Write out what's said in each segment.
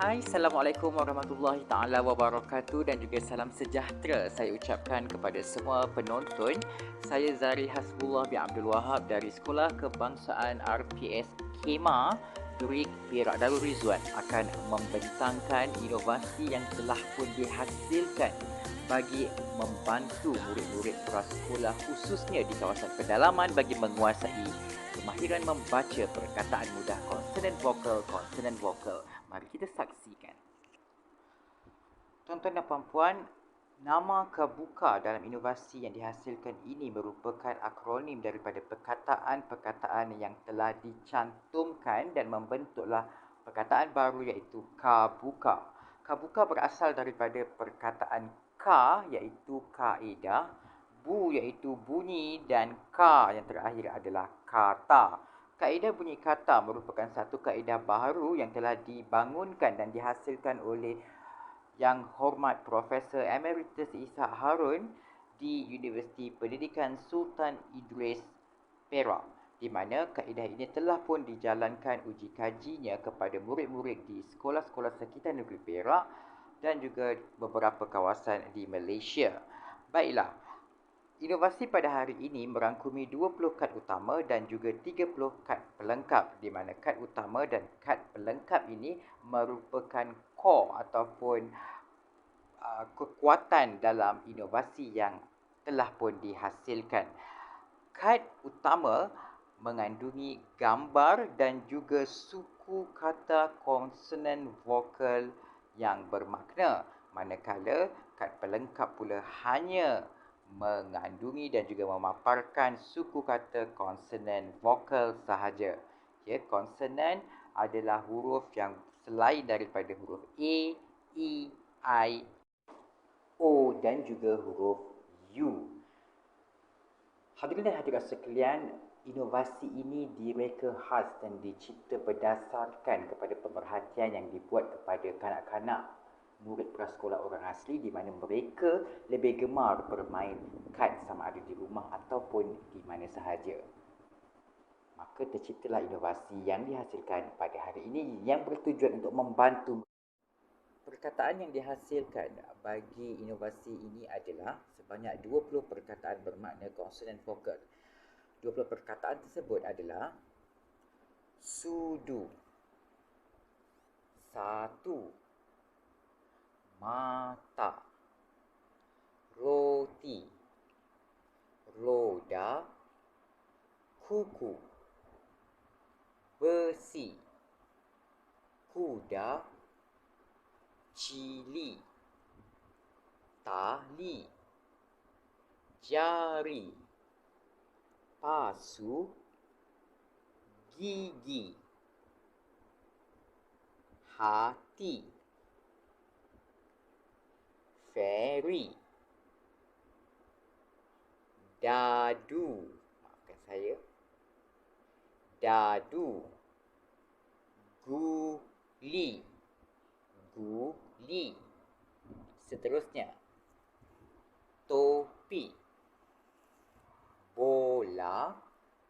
Hai, Assalamualaikum warahmatullahi taala wabarakatuh dan juga salam sejahtera saya ucapkan kepada semua penonton. Saya Zari Hasbullah bin Abdul Wahab dari Sekolah Kebangsaan RPS Kema Durik Perak Darul Rizwan akan membentangkan inovasi yang telah pun dihasilkan bagi membantu murid-murid prasekolah khususnya di kawasan pedalaman bagi menguasai kemahiran membaca perkataan mudah consonant vokal. Mari kita saksikan. Tuan-tuan dan puan-puan, nama Kabuka dalam inovasi yang dihasilkan ini merupakan akronim daripada perkataan-perkataan yang telah dicantumkan dan membentuklah perkataan baru iaitu Kabuka. Kabuka berasal daripada perkataan Ka iaitu kaedah, Bu iaitu bunyi dan Ka yang terakhir adalah kata. Kaedah bunyi kata merupakan satu kaedah baru yang telah dibangunkan dan dihasilkan oleh Yang Hormat Profesor Emeritus Ishak Harun di Universiti Pendidikan Sultan Idris Perak, di mana kaedah ini telah pun dijalankan uji kajinya kepada murid-murid di sekolah-sekolah sekitar negeri Perak dan juga beberapa kawasan di Malaysia. Baiklah, inovasi pada hari ini merangkumi 20 kad utama dan juga 30 kad pelengkap, di mana kad utama dan kad pelengkap ini merupakan core ataupun kekuatan dalam inovasi yang telah pun dihasilkan. Kad utama mengandungi gambar dan juga suku kata konsonan vokal yang bermakna, manakala kad pelengkap pula hanya mengandungi dan juga memaparkan suku kata konsonan vokal sahaja. Ya, konsonan adalah huruf yang selain daripada huruf A, E, I, O dan juga huruf U. Hadirin dan hadirat sekalian, inovasi ini direka khas dan dicipta berdasarkan kepada pemerhatian yang dibuat kepada kanak-kanak murid prasekolah orang asli, di mana mereka lebih gemar bermain kad sama ada di rumah ataupun di mana sahaja. Maka terciptalah inovasi yang dihasilkan pada hari ini yang bertujuan untuk membantu. Perkataan yang dihasilkan bagi inovasi ini adalah sebanyak 20 perkataan bermakna konsonan vokal. 20 perkataan tersebut adalah sudu, satu, mata, roti, roda, kuku, besi, kuda, cili, tali, jari, pasu, gigi, hati, feri, dadu, maafkan saya, dadu, guli, guli. Seterusnya, topi, bola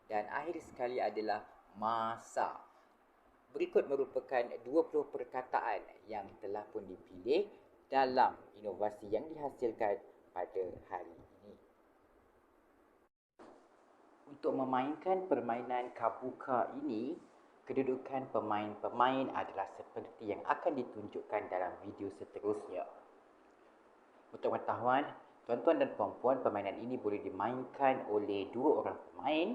dan akhir sekali adalah masa. Berikut merupakan 20 perkataan yang telah pun dipilih dalam inovasi yang dihasilkan pada hari ini. Untuk memainkan permainan Kabuka ini, kedudukan pemain-pemain adalah seperti yang akan ditunjukkan dalam video seterusnya. Untuk pengetahuan, tuan-tuan dan puan-puan, permainan ini boleh dimainkan oleh 2 orang pemain,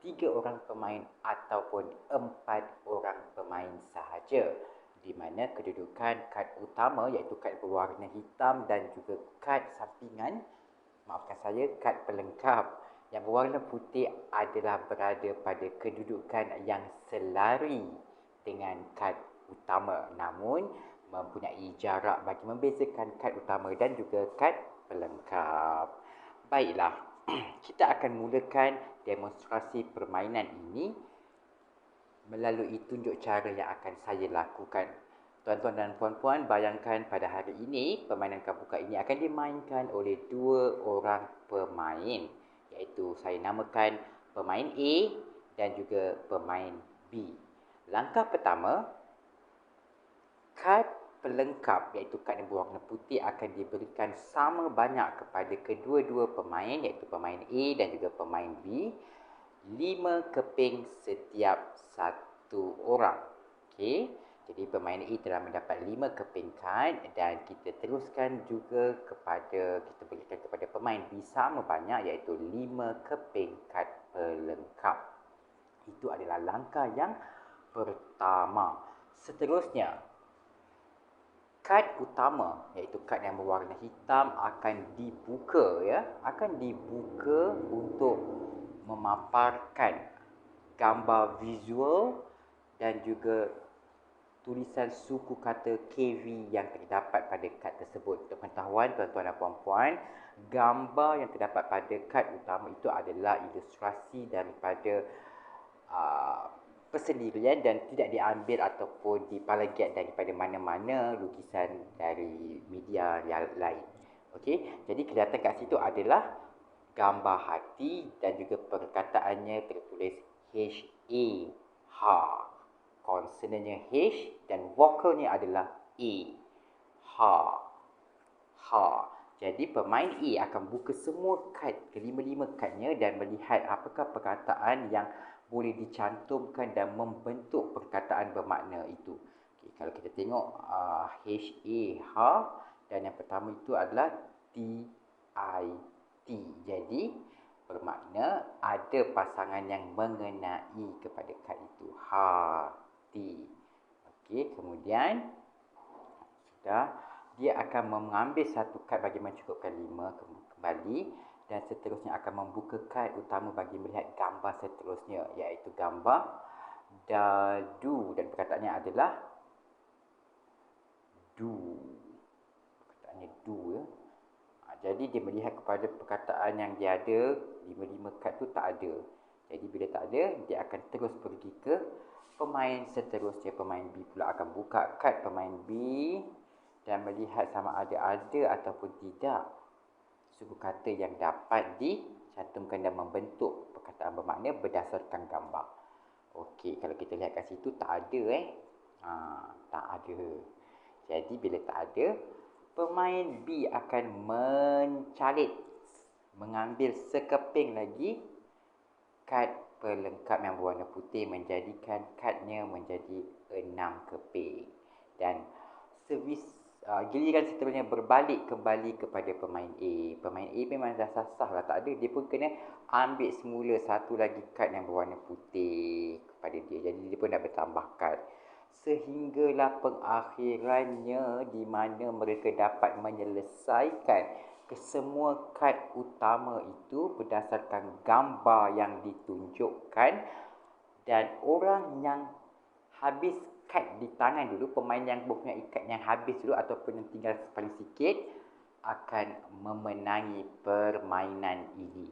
3 orang pemain ataupun 4 orang pemain sahaja, di mana kedudukan kad utama iaitu kad berwarna hitam dan juga kad sampingan, maafkan saya, kad pelengkap yang berwarna putih adalah berada pada kedudukan yang selari dengan kad utama, namun mempunyai jarak bagi membezakan kad utama dan juga kad pelengkap. Baiklah, kita akan mulakan demonstrasi permainan ini melalui tunjuk cara yang akan saya lakukan. Tuan-tuan dan puan-puan, bayangkan pada hari ini permainan Kabuka ini akan dimainkan oleh 2 orang pemain, iaitu saya namakan pemain A dan juga pemain B. Langkah pertama, kad pelengkap iaitu kad yang berwarna putih akan diberikan sama banyak kepada kedua-dua pemain iaitu pemain A dan juga pemain B, 5 keping setiap satu orang. Okey, jadi pemain A telah mendapat 5 keping kad dan kita teruskan juga kita berikan kepada pemain B sama banyak iaitu 5 keping kad pelengkap. Itu adalah langkah yang pertama. Seterusnya, kad utama iaitu kad yang berwarna hitam akan dibuka akan dibuka untuk memaparkan gambar visual dan juga tulisan suku kata KV yang terdapat pada kad tersebut. Untuk pengetahuan tuan-tuan dan puan-puan, gambar yang terdapat pada kad utama itu adalah ilustrasi daripada persendirian dan tidak diambil ataupun dipalagiat daripada mana-mana lukisan dari media yang lain. Okey, jadi kelihatan kat situ adalah gambar hati dan juga perkataannya tertulis H-A, ha. Konsonannya H dan vokalnya adalah A, ha, ha. Jadi pemain A akan buka semua kad, kelima-lima kadnya dan melihat apakah perkataan yang boleh dicantumkan dan membentuk perkataan bermakna itu. Okay, kalau kita tengok H-A, ha, dan yang pertama itu adalah T-I-T. Jadi bermakna ada pasangan yang mengenai kepada kad itu. Hati. Okey, kemudian sudah dia akan mengambil satu kad bagi mencukupkan 5 kembali dan seterusnya akan membuka kad utama bagi melihat gambar seterusnya iaitu gambar dadu dan perkataannya adalah do. Perkataannya do Jadi dia melihat kepada perkataan yang dia ada, 5 kad tu tak ada. Jadi bila tak ada, dia akan terus pergi ke pemain seterusnya. Pemain B pula akan buka kad pemain B dan melihat sama ada ataupun tidak suku kata yang dapat dicantumkan dan membentuk perkataan bermakna berdasarkan gambar. Okey, kalau kita lihat kat situ tak ada tak ada. Jadi bila tak ada, pemain B akan mengambil sekeping lagi kad pelengkap yang berwarna putih, menjadikan kadnya menjadi 6 keping. Dan giliran seterusnya berbalik kembali kepada pemain A. Pemain A memang dah sah lah, tak ada. Dia pun kena ambil semula satu lagi kad yang berwarna putih kepada dia. Jadi dia pun dah bertambah kad. Sehinggalah pengakhirannya di mana mereka dapat menyelesaikan kesemua kad utama itu berdasarkan gambar yang ditunjukkan dan orang yang habis kad di tangan dulu, pemain yang mempunyai kad yang habis dulu ataupun yang tinggal paling sikit akan memenangi permainan ini.